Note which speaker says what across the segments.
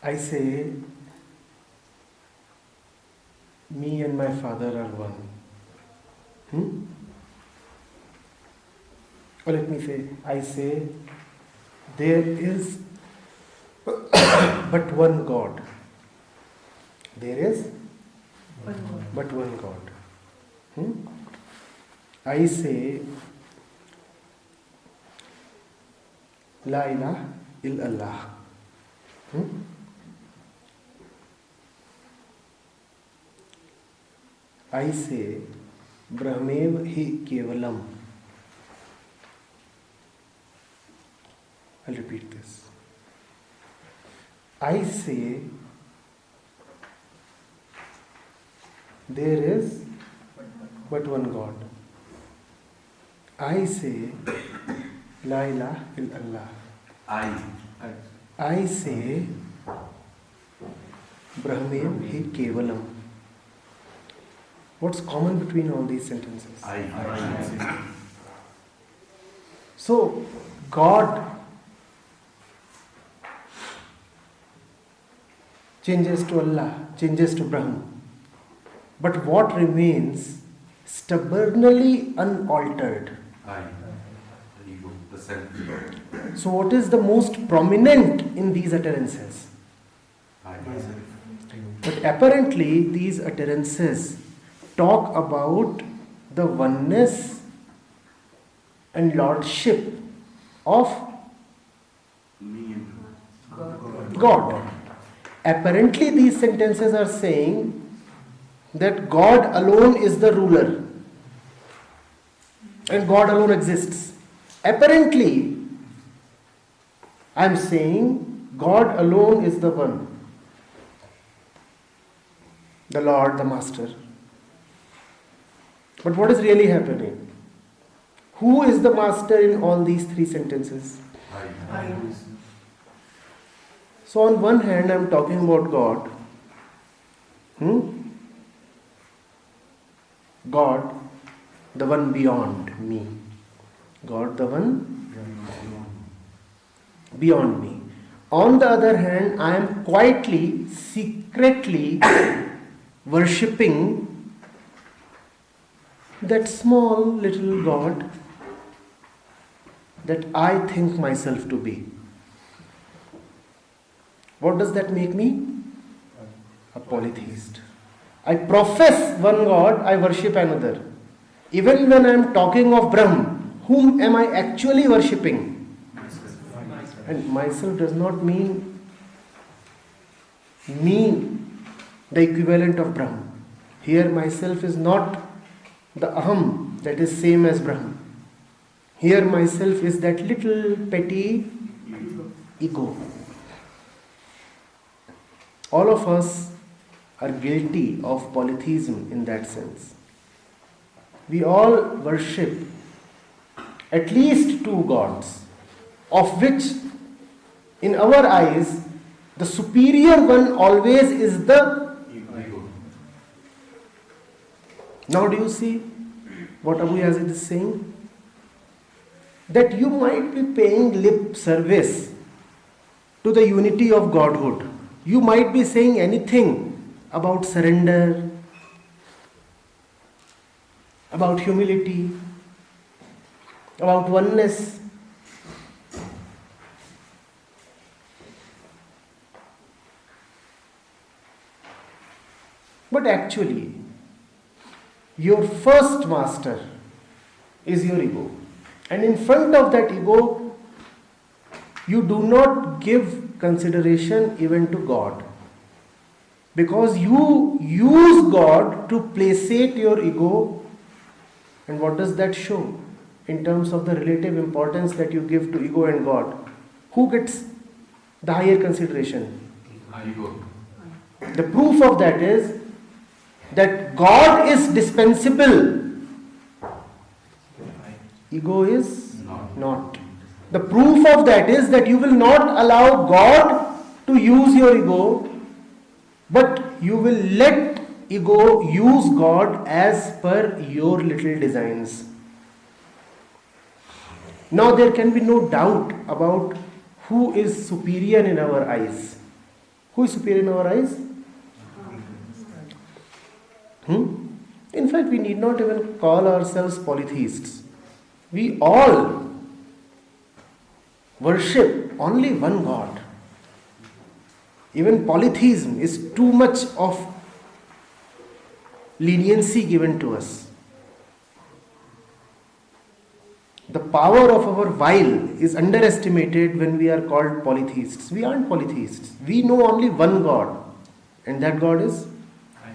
Speaker 1: I say, me and my father are one. Or let me say, I say, there is but one God. There is but one God. I say, La ilaha illallah. I say, Brahmev hi kevalam. I'll repeat this. I say, there is but one God. I say, La ilaha illallah. I say, Brahmev hi kevalam. What's common between all these sentences? I. So, God changes to Allah, changes to Brahman. But what remains stubbornly unaltered?
Speaker 2: I. The ego, the self.
Speaker 1: So, what is the most prominent in these utterances?
Speaker 2: I.
Speaker 1: But apparently, these utterances talk about the oneness and lordship of
Speaker 2: Me and
Speaker 1: God. Apparently, these sentences are saying that God alone is the ruler and God alone exists. Apparently, I am saying God alone is the one, the Lord, the Master. But what is really happening? Who is the master in all these three sentences?
Speaker 2: I.
Speaker 1: So on one hand, I am talking about God. God, the one beyond me. God, the one beyond me. On the other hand, I am quietly, secretly worshipping that small little God that I think myself to be. What does that make me? A polytheist. I profess one God, I worship another. Even when I am talking of Brahm, whom am I actually worshipping? And myself does not mean me, the equivalent of Brahm. Here myself is not the aham that is same as Brahm. Here myself is that little petty ego. All of us are guilty of polytheism in that sense. We all worship at least two gods, of which in our eyes the superior one always is the
Speaker 2: Ego.
Speaker 1: Now do you see what Abu Yazid is saying? That you might be paying lip service to the unity of Godhood. You might be saying anything about surrender, about humility, about oneness. But actually, your first master is your ego. And in front of that ego, you do not give consideration even to God. Because you use God to placate your ego. And what does that show in terms of the relative importance that you give to ego and God? Who gets the higher consideration?
Speaker 2: Ego.
Speaker 1: The proof of that is that God is dispensable. Ego is not. The proof of that is that you will not allow God to use your ego, but you will let ego use God as per your little designs. Now there can be no doubt about who is superior in our eyes. Who is superior in our eyes? In fact, we need not even call ourselves polytheists. We all worship only one God. Even polytheism is too much of leniency given to us. The power of our will is underestimated when we are called polytheists. We aren't polytheists. We know only one God, and that God is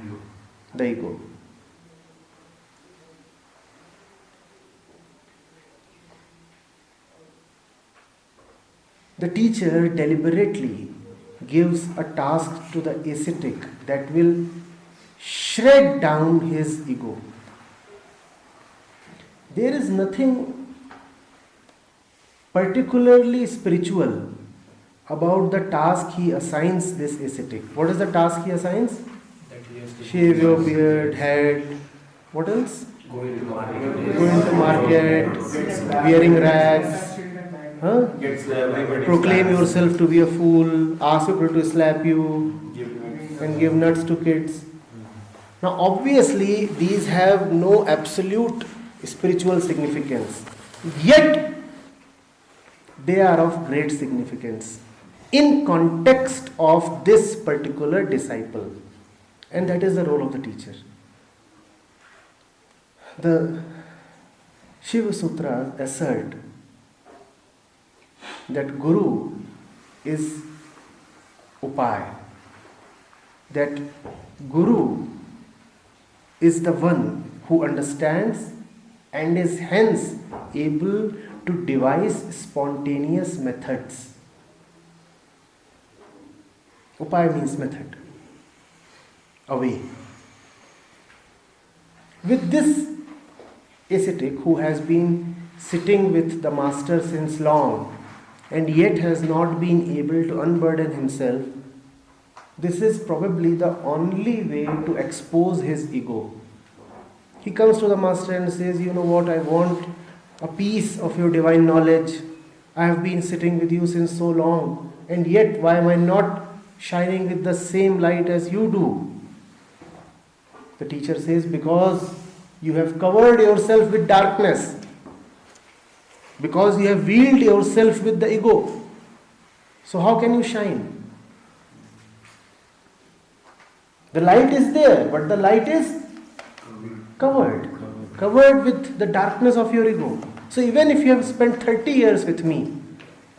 Speaker 2: Ego.
Speaker 1: the ego. The teacher deliberately gives a task to the ascetic that will shred down his ego. There is nothing particularly spiritual about the task he assigns this ascetic. What is the task he assigns? Shave your beard, head. What else?
Speaker 3: Going to market.
Speaker 1: Going to market, wearing rags. Huh? Proclaim yourself to be a fool, ask people to slap you, and give nuts to kids. Now, obviously, these have no absolute spiritual significance, yet they are of great significance in context of this particular disciple, and that is the role of the teacher. The Shiva Sutras assert that Guru is Upaya, that Guru is the one who understands and is hence able to devise spontaneous methods. Upaya means method, a way. With this ascetic who has been sitting with the master since long and yet has not been able to unburden himself, this is probably the only way to expose his ego. He comes to the master and says, you know what, I want a piece of your divine knowledge. I have been sitting with you since so long, and yet why am I not shining with the same light as you do? The teacher says, because you have covered yourself with darkness, because you have veiled yourself with the ego. So how can you shine? The light is there, but the light is covered with the darkness of your ego. So even if you have spent 30 years with me,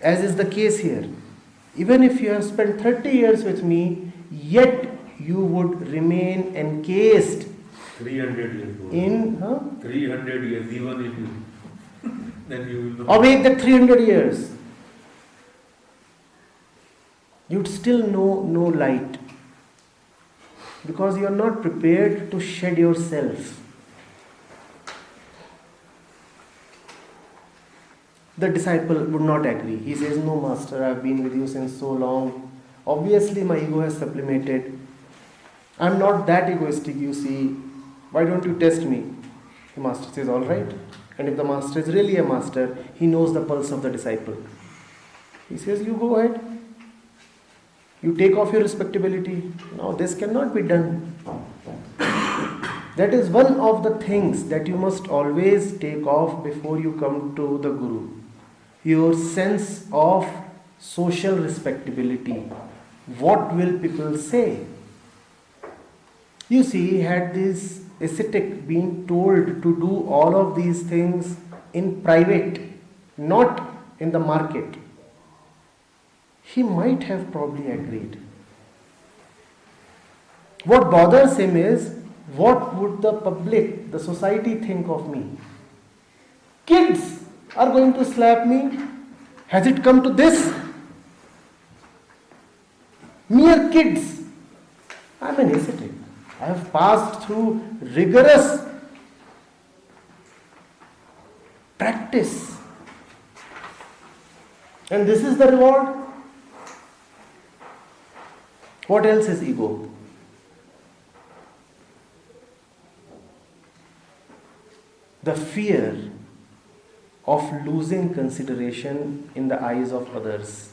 Speaker 1: as is the case here, even if you have spent 30 years with me, yet you would remain encased
Speaker 3: 300 years old.
Speaker 1: in
Speaker 3: 300 years, even if you, then you will not.
Speaker 1: awake that 300 years. You'd still know no light, because you are not prepared to shed yourself. The disciple would not agree. He says, no master, I have been with you since so long. Obviously my ego has sublimated. I am not that egoistic, you see. Why don't you test me? The master says, all right. And if the master is really a master, he knows the pulse of the disciple. He says, you go ahead. You take off your respectability. No, this cannot be done. That is one of the things that you must always take off before you come to the Guru. Your sense of social respectability. What will people say? You see, had this ascetic been told to do all of these things in private, not in the market, he might have probably agreed. What bothers him is, what would the public, the society think of me? Kids are going to slap me. Has it come to this? Mere kids. I am an ascetic. I have passed through rigorous practice. And this is the reward. What else is ego? The fear of losing consideration in the eyes of others.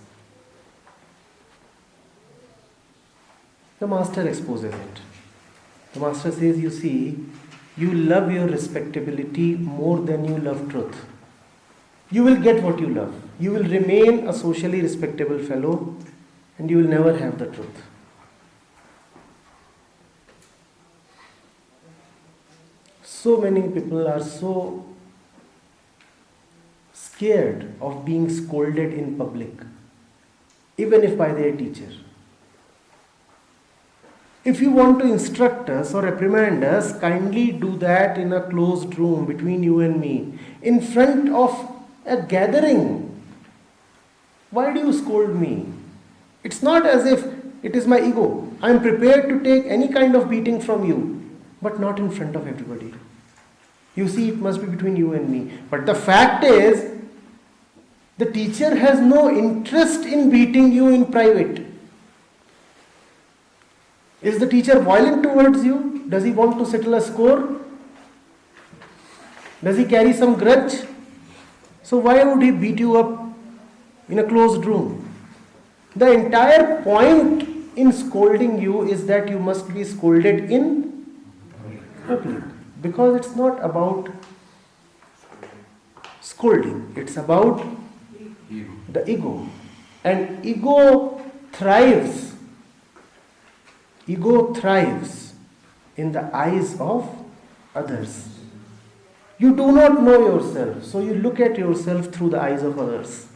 Speaker 1: The master exposes it. The master says, you see, you love your respectability more than you love truth. You will get what you love. You will remain a socially respectable fellow and you will never have the truth. So many people are so scared of being scolded in public, even if by their teacher. If you want to instruct us or reprimand us, kindly do that in a closed room between you and me, in front of a gathering. Why do you scold me? It's not as if it is my ego. I am prepared to take any kind of beating from you, but not in front of everybody. You see, it must be between you and me. But the fact is, the teacher has no interest in beating you in private. Is the teacher violent towards you? Does he want to settle a score? Does he carry some grudge? So why would he beat you up in a closed room? The entire point in scolding you is that you must be scolded in public. Because it's not about scolding, it's about the ego. And ego thrives in the eyes of others. You do not know yourself, so you look at yourself through the eyes of others.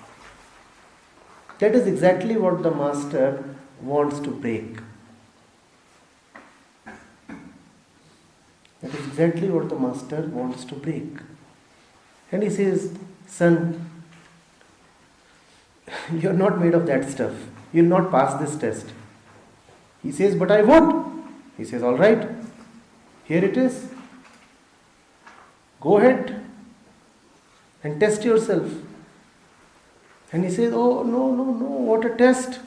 Speaker 1: That is exactly what the master wants to break. That is exactly what the master wants to break. And he says, son, you are not made of that stuff. You will not pass this test. He says, but I would. He says, all right, here it is. Go ahead and test yourself. And he says, oh, no, what a test.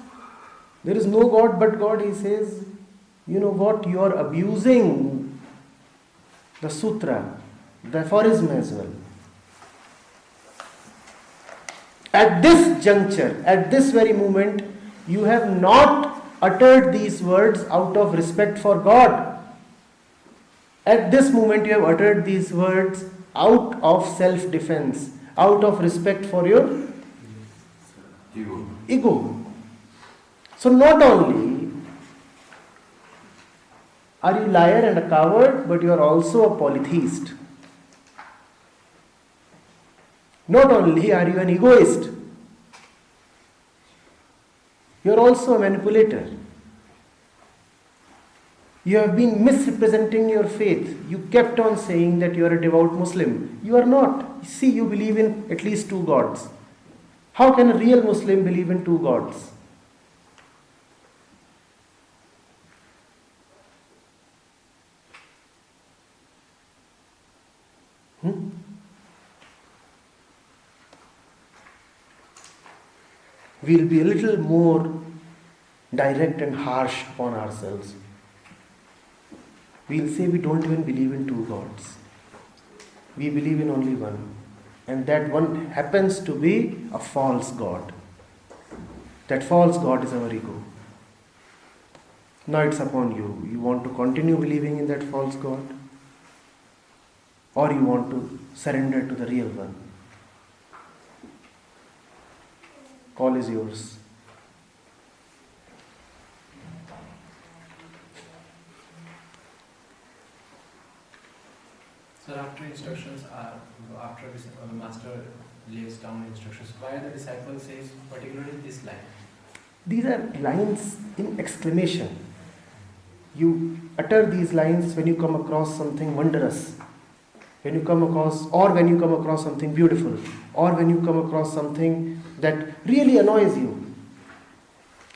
Speaker 1: There is no God but God. He says, you know what, you are abusing the sutra, the aphorism as well. At this juncture, at this very moment, you have not uttered these words out of respect for God. At this moment, you have uttered these words out of self-defense, out of respect for your ego. So not only are you liar and a coward, but you are also a polytheist. Not only are you an egoist, you are also a manipulator. You have been misrepresenting your faith. You kept on saying that you are a devout Muslim. You are not. See, you believe in at least two gods. How can a real Muslim believe in two gods? We'll be a little more direct and harsh upon ourselves. We'll say we don't even believe in two gods. We believe in only one. And that one happens to be a false god. That false god is our ego. Now it's upon you. You want to continue believing in that false god? or you want to surrender to the real one. Call is yours.
Speaker 4: Sir, after instructions are, after the master lays down instructions, why the disciple says particularly this line?
Speaker 1: These are lines in exclamation. You utter these lines when you come across something wondrous, when you come across something beautiful, or when you come across something that really annoys you.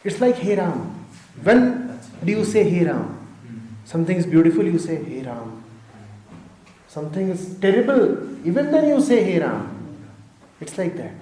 Speaker 1: It's like Hey Ram. When do you say Hey Ram? Something is beautiful, you say Hey Ram. Something is terrible, even then you say Hey Ram. It's like that.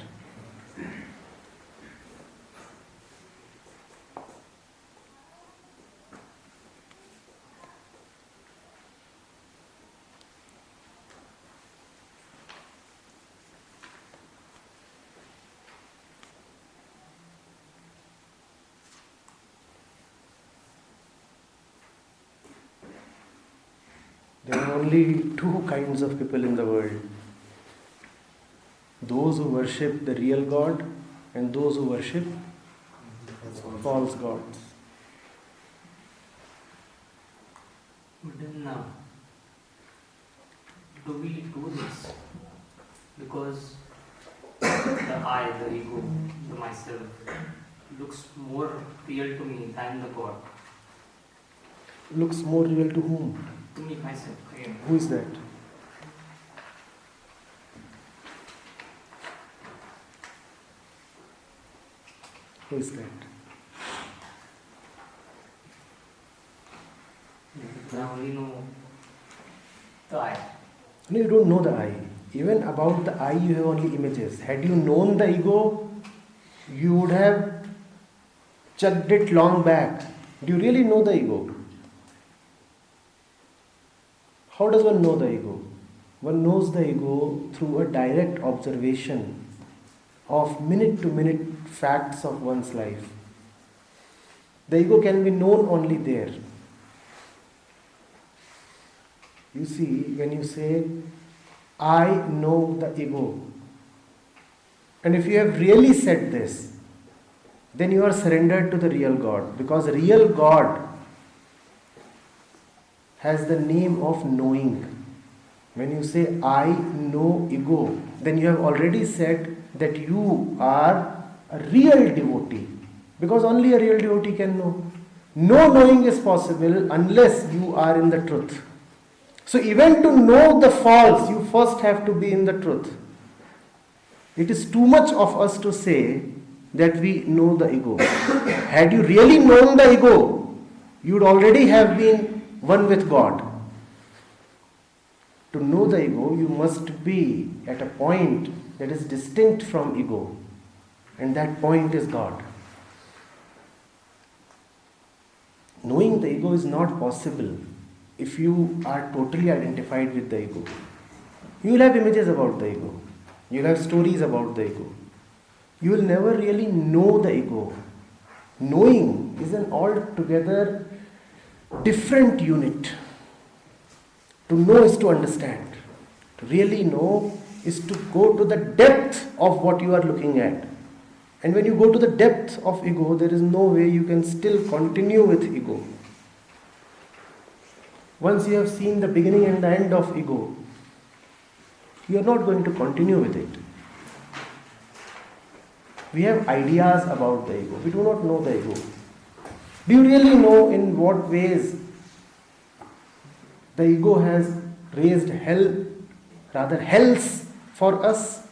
Speaker 1: There are only two kinds of people in the world: those who worship the real God and those who worship false gods.
Speaker 5: But then, do we do this because the I, the ego, the myself, looks more real to me than the God?
Speaker 1: Looks more real to whom?
Speaker 5: To me, myself, again.
Speaker 1: Who is that? Who is that?
Speaker 5: I only know the I.
Speaker 1: No, you don't know the I. Even about the I, you have only images. Had you known the ego, you would have chucked it long back. Do you really know the ego? How does one know the ego? One knows the ego through a direct observation of minute to minute facts of one's life. The ego can be known only there. You see, when you say, I know the ego, and if you have really said this, then you are surrendered to the real God, because real God has the name of knowing. When you say, I know ego, then you have already said that you are a real devotee, because only a real devotee can know. No knowing is possible unless you are in the truth. So even to know the false, you first have to be in the truth. It is too much of us to say that we know the ego. Had you really known the ego, you would already have been one with God. To know the ego, you must be at a point that is distinct from ego, and that point is God. Knowing the ego is not possible if you are totally identified with the ego. You will have images about the ego. You will have stories about the ego. You will never really know the ego. Knowing is an altogether different unit. To know is to understand. To really know is to go to the depth of what you are looking at. And when you go to the depth of ego, there is no way you can still continue with ego. Once you have seen the beginning and the end of ego, you are not going to continue with it. We have ideas about the ego. We do not know the ego. Do you really know in what ways the ego has raised hells for us?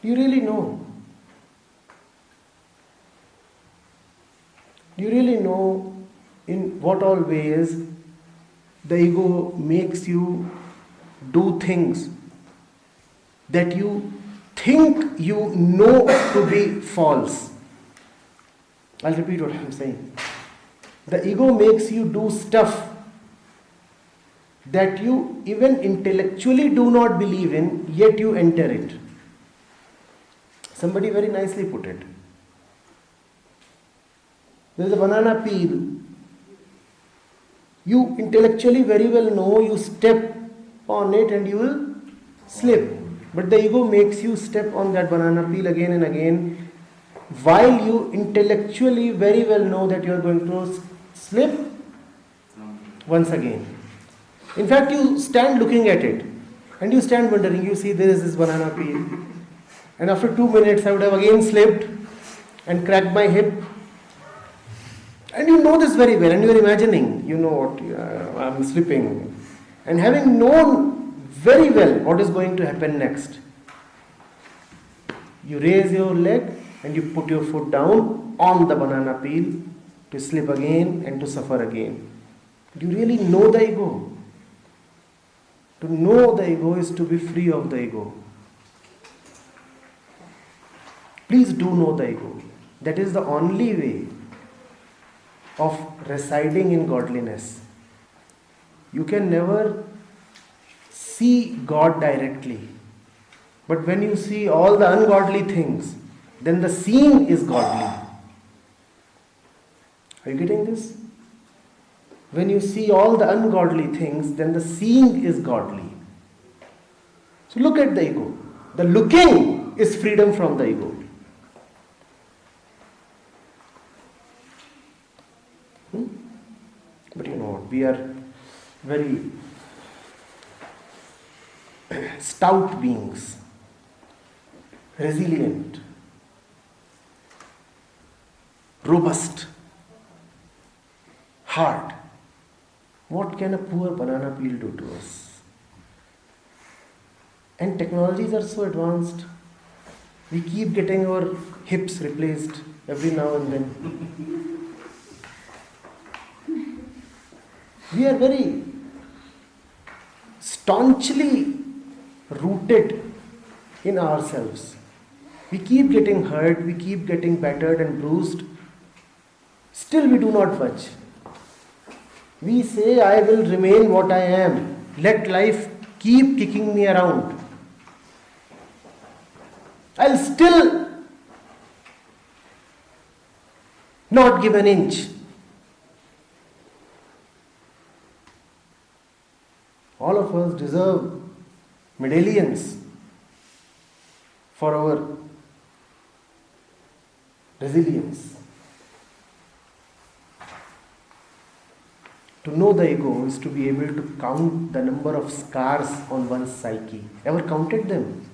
Speaker 1: Do you really know? Do you really know in what all ways the ego makes you do things that you think you know to be false? I'll repeat what I'm saying. The ego makes you do stuff that you even intellectually do not believe in, yet you enter it. Somebody very nicely put it. There is a banana peel. You intellectually very well know you step on it and you will slip. But the ego makes you step on that banana peel again and again, while you intellectually very well know that you are going to slip once again. In fact, you stand looking at it and you stand wondering, you see there is this banana peel, and after 2 minutes I would have again slipped and cracked my hip. And you know this very well, and you are imagining, you know what, I'm slipping. And having known very well what is going to happen next, you raise your leg and you put your foot down on the banana peel to slip again and to suffer again. Do you really know the ego? To know the ego is to be free of the ego. Please do know the ego. That is the only way of residing in godliness. You can never see God directly. But when you see all the ungodly things, then the seeing is godly. Are you getting this? When you see all the ungodly things, then the seeing is godly. So look at the ego. The looking is freedom from the ego. But you know what, we are very stout beings, resilient, robust, hard. What can a poor banana peel do to us? And technologies are so advanced. We keep getting our hips replaced every now and then. We are very staunchly rooted in ourselves. We keep getting hurt, we keep getting battered and bruised. Still we do not budge. We say, I will remain what I am. Let life keep kicking me around. I'll still not give an inch. All of us deserve medallions for our resilience. To know the ego is to be able to count the number of scars on one's psyche. Ever counted them?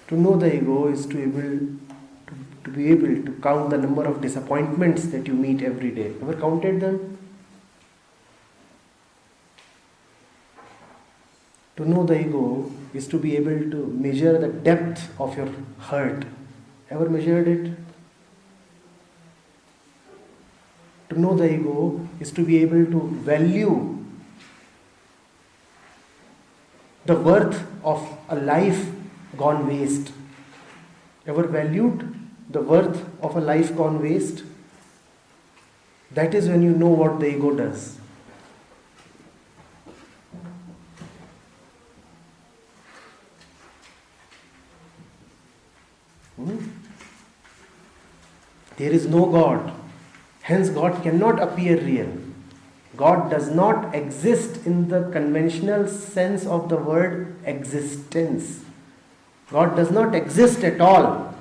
Speaker 1: To know the ego is to be able to count the number of disappointments that you meet every day. Ever counted them? To know the ego is to be able to measure the depth of your hurt. Ever measured it? To know the ego is to be able to value the worth of a life gone waste. Ever valued the worth of a life gone waste? That is when you know what the ego does. There is no God. Hence, God cannot appear real. God does not exist in the conventional sense of the word existence. God does not exist at all.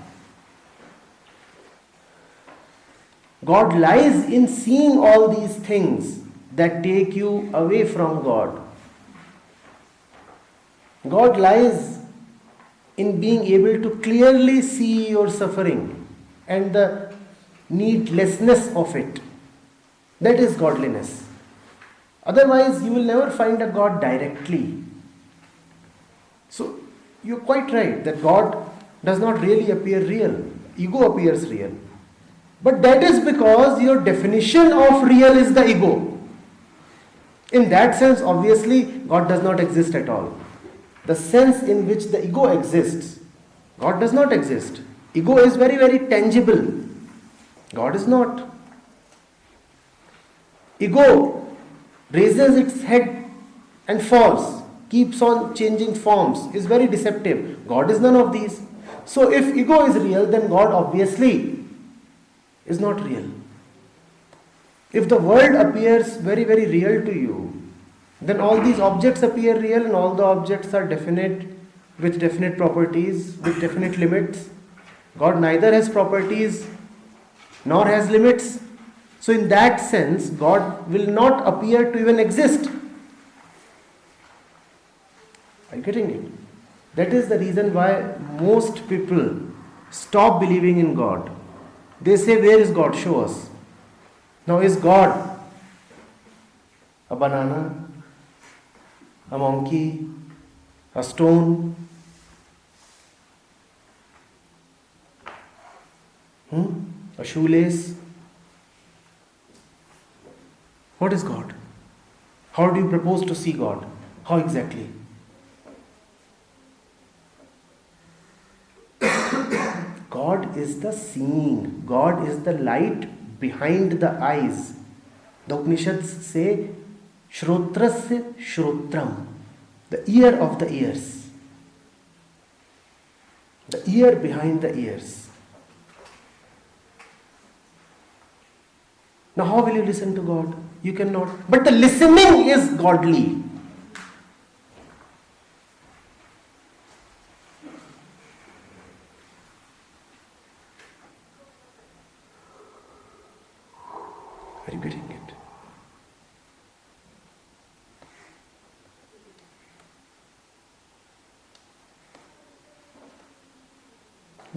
Speaker 1: God lies in seeing all these things that take you away from God. God lies in being able to clearly see your suffering and the needlessness of it. That is godliness. Otherwise, you will never find a God directly. So, you're quite right that God does not really appear real. Ego appears real. But that is because your definition of real is the ego. In that sense, obviously, God does not exist at all. The sense in which the ego exists, God does not exist. Ego is very, very tangible. God is not. Ego raises its head and falls, keeps on changing forms, is very deceptive. God is none of these. So if ego is real, then God obviously is not real. If the world appears very, very real to you, then all these objects appear real, and all the objects are definite, with definite properties, with definite limits. God neither has properties nor has limits. So in that sense, God will not appear to even exist. Are you getting it? That is the reason why most people stop believing in God. They say, where is God? Show us. Now, is God a banana, a monkey, a stone? A shoelace? What is God? How do you propose to see God? How exactly? God is the seeing. God is the light behind the eyes. The Upanishads say, Shrotrasya Shrotram, the ear of the ears. The ear behind the ears. Now, how will you listen to God? You cannot. But the listening is godly. Are you getting it?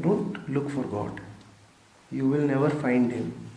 Speaker 1: Don't look for God. You will never find Him.